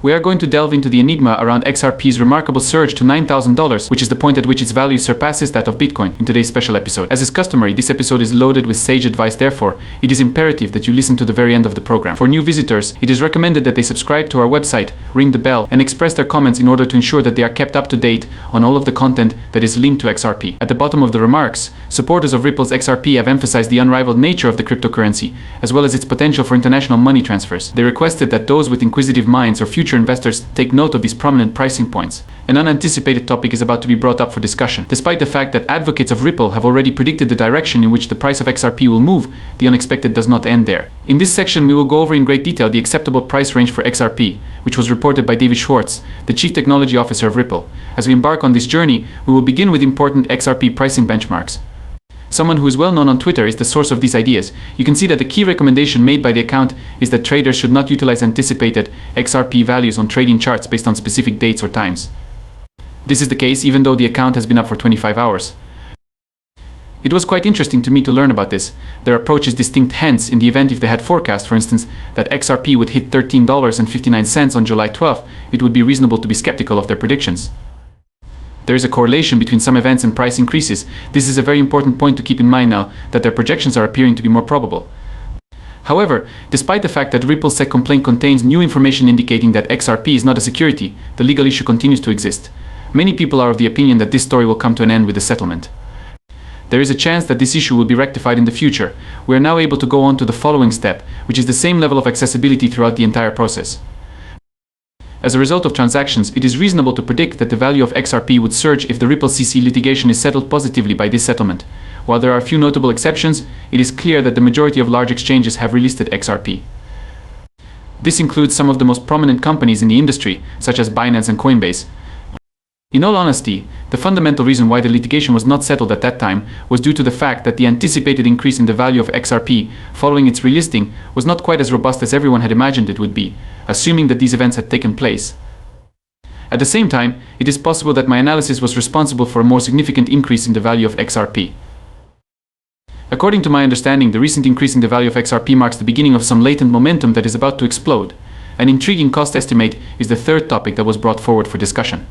We are going to delve into the enigma around XRP's remarkable surge to $9,000, which is the point at which its value surpasses that of Bitcoin, in today's special episode. As is customary, this episode is loaded with sage advice, therefore, it is imperative that you listen to the very end of the program. For new visitors, it is recommended that they subscribe to our website, ring the bell, and express their comments in order to ensure that they are kept up to date on all of the content that is linked to XRP. At the bottom of the remarks, supporters of Ripple's XRP have emphasized the unrivaled nature of the cryptocurrency, as well as its potential for international money transfers. They requested that those with inquisitive minds or future investors take note of these prominent pricing points. An unanticipated topic is about to be brought up for discussion. Despite the fact that advocates of Ripple have already predicted the direction in which the price of XRP will move, the unexpected does not end there. In this section, we will go over in great detail the acceptable price range for XRP, which was reported by David Schwartz, the Chief Technology Officer of Ripple. As we embark on this journey, we will begin with important XRP pricing benchmarks. Someone who is well known on Twitter is the source of these ideas. You can see that the key recommendation made by the account is that traders should not utilize anticipated XRP values on trading charts based on specific dates or times. This is the case even though the account has been up for 25 hours. It was quite interesting to me to learn about this. Their approach is distinct, hence, in the event if they had forecast, for instance, that XRP would hit $13.59 on July 12th, it would be reasonable to be skeptical of their predictions. There is a correlation between some events and price increases. This is a very important point to keep in mind now that their projections are appearing to be more probable. However, despite the fact that Ripple's SEC complaint contains new information indicating that XRP is not a security, the legal issue continues to exist. Many people are of the opinion that this story will come to an end with the settlement. There is a chance that this issue will be rectified in the future. We are now able to go on to the following step, which is the same level of accessibility throughout the entire process. As a result of transactions, it is reasonable to predict that the value of XRP would surge if the Ripple CC litigation is settled positively by this settlement. While there are a few notable exceptions, it is clear that the majority of large exchanges have relisted XRP. This includes some of the most prominent companies in the industry, such as Binance and Coinbase. In all honesty, the fundamental reason why the litigation was not settled at that time was due to the fact that the anticipated increase in the value of XRP following its relisting was not quite as robust as everyone had imagined it would be, assuming that these events had taken place. At the same time, it is possible that my analysis was responsible for a more significant increase in the value of XRP. According to my understanding, the recent increase in the value of XRP marks the beginning of some latent momentum that is about to explode. An intriguing cost estimate is the third topic that was brought forward for discussion.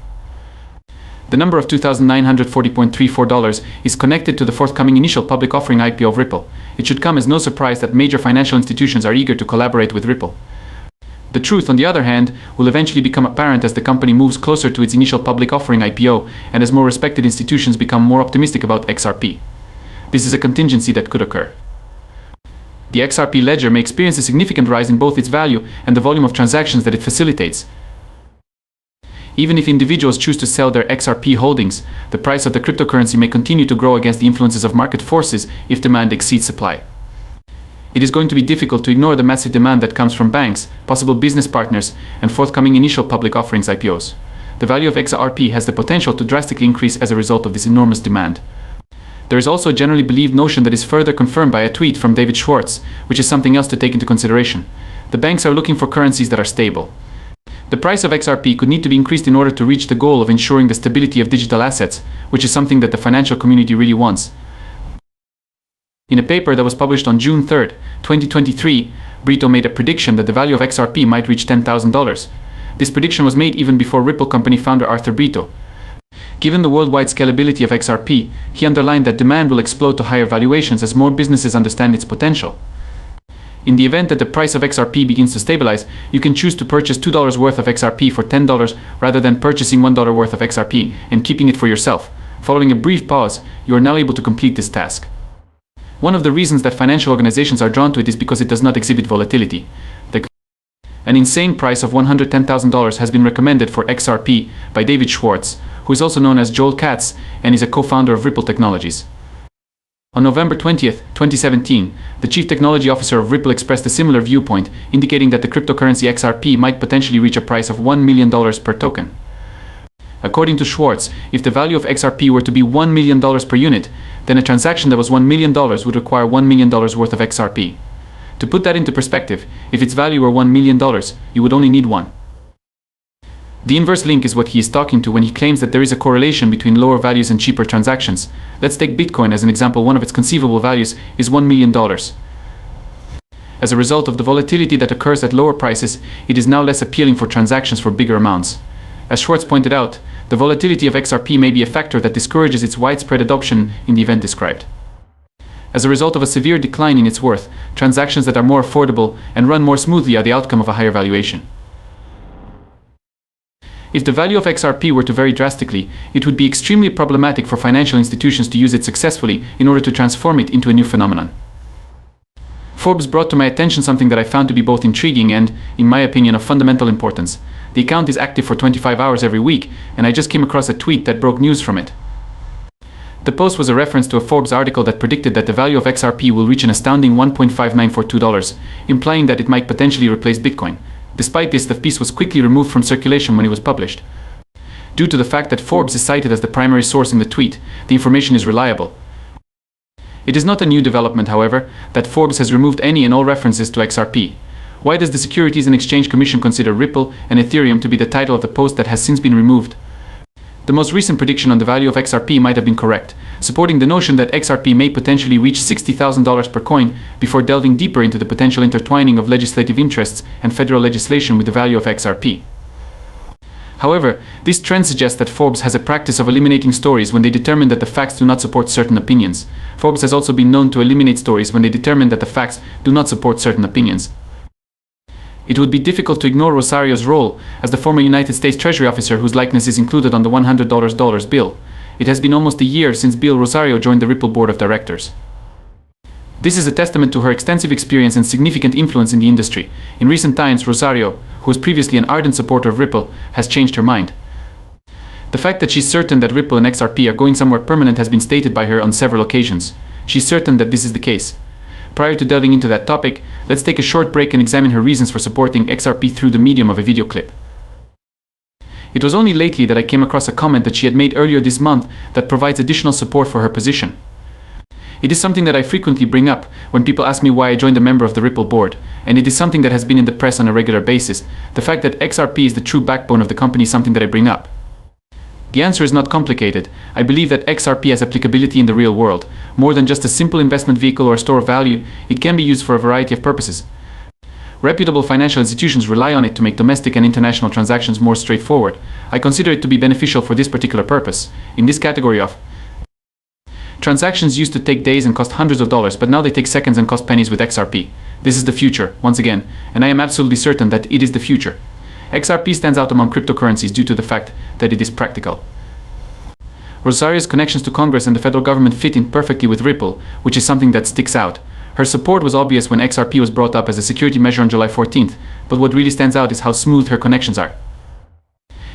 The number of $2,940.34 is connected to the forthcoming initial public offering IPO of Ripple. It should come as no surprise that major financial institutions are eager to collaborate with Ripple. The truth, on the other hand, will eventually become apparent as the company moves closer to its initial public offering IPO and as more respected institutions become more optimistic about XRP. This is a contingency that could occur. The XRP ledger may experience a significant rise in both its value and the volume of transactions that it facilitates. Even if individuals choose to sell their XRP holdings, the price of the cryptocurrency may continue to grow against the influences of market forces if demand exceeds supply. It is going to be difficult to ignore the massive demand that comes from banks, possible business partners, and forthcoming initial public offerings IPOs. The value of XRP has the potential to drastically increase as a result of this enormous demand. There is also a generally believed notion that is further confirmed by a tweet from David Schwartz, which is something else to take into consideration. The banks are looking for currencies that are stable. The price of XRP could need to be increased in order to reach the goal of ensuring the stability of digital assets, which is something that the financial community really wants. In a paper that was published on June 3, 2023, Brito made a prediction that the value of XRP might reach $10,000. This prediction was made even before Ripple company founder Arthur Brito. Given the worldwide scalability of XRP, he underlined that demand will explode to higher valuations as more businesses understand its potential. In the event that the price of XRP begins to stabilize, you can choose to purchase $2 worth of XRP for $10 rather than purchasing $1 worth of XRP and keeping it for yourself. Following a brief pause, you are now able to complete this task. One of the reasons that financial organizations are drawn to it is because it does not exhibit volatility. An insane price of $110,000 has been recommended for XRP by David Schwartz, who is also known as Joel Katz and is a co-founder of Ripple Technologies. On November 20, 2017, the Chief Technology Officer of Ripple expressed a similar viewpoint, indicating that the cryptocurrency XRP might potentially reach a price of $1 million per token. According to Schwartz, if the value of XRP were to be $1 million per unit, then a transaction that was $1 million would require $1 million worth of XRP. To put that into perspective, if its value were $1 million, you would only need one. The inverse link is what he is talking to when he claims that there is a correlation between lower values and cheaper transactions. Let's take Bitcoin as an example. One of its conceivable values is $1 million. As a result of the volatility that occurs at lower prices, it is now less appealing for transactions for bigger amounts. As Schwartz pointed out, the volatility of XRP may be a factor that discourages its widespread adoption in the event described. As a result of a severe decline in its worth, transactions that are more affordable and run more smoothly are the outcome of a higher valuation. If the value of XRP were to vary drastically, it would be extremely problematic for financial institutions to use it successfully in order to transform it into a new phenomenon. Forbes brought to my attention something that I found to be both intriguing and, in my opinion, of fundamental importance. The account is active for 25 hours every week, and I just came across a tweet that broke news from it. The post was a reference to a Forbes article that predicted that the value of XRP will reach an astounding $1.5942, implying that it might potentially replace Bitcoin. Despite this, the piece was quickly removed from circulation when it was published. Due to the fact that Forbes is cited as the primary source in the tweet, the information is reliable. It is not a new development, however, that Forbes has removed any and all references to XRP. Why does the Securities and Exchange Commission consider Ripple and Ethereum to be the title of the post that has since been removed? The most recent prediction on the value of XRP might have been correct, supporting the notion that XRP may potentially reach $60,000 per coin before delving deeper into the potential intertwining of legislative interests and federal legislation with the value of XRP. However, this trend suggests that Forbes has a practice of eliminating stories when they determine that the facts do not support certain opinions. Forbes has also been known to eliminate stories when they determine that the facts do not support certain opinions. It would be difficult to ignore Rosario's role as the former United States Treasury officer whose likeness is included on the $100 bill. It has been almost a year since Bill Rosario joined the Ripple board of directors. This is a testament to her extensive experience and significant influence in the industry. In recent times, Rosario, who was previously an ardent supporter of Ripple, has changed her mind. The fact that she's certain that Ripple and XRP are going somewhere permanent has been stated by her on several occasions. She's certain that this is the case. Prior to delving into that topic, let's take a short break and examine her reasons for supporting XRP through the medium of a video clip. It was only lately that I came across a comment that she had made earlier this month that provides additional support for her position. It is something that I frequently bring up when people ask me why I joined a member of the Ripple board, and it is something that has been in the press on a regular basis. The fact that XRP is the true backbone of the company is something that I bring up. The answer is not complicated. I believe that XRP has applicability in the real world. More than just a simple investment vehicle or a store of value, it can be used for a variety of purposes. Reputable financial institutions rely on it to make domestic and international transactions more straightforward. I consider it to be beneficial for this particular purpose. In this category of transactions used to take days and cost hundreds of dollars, but now they take seconds and cost pennies with XRP. This is the future, once again, and I am absolutely certain that it is the future. XRP stands out among cryptocurrencies due to the fact that it is practical. Rosario's connections to Congress and the federal government fit in perfectly with Ripple, which is something that sticks out. Her support was obvious when XRP was brought up as a security measure on July 14th, but what really stands out is how smooth her connections are.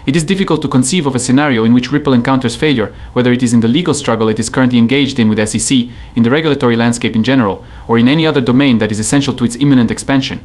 It is difficult to conceive of a scenario in which Ripple encounters failure, whether it is in the legal struggle it is currently engaged in with SEC, in the regulatory landscape in general, or in any other domain that is essential to its imminent expansion.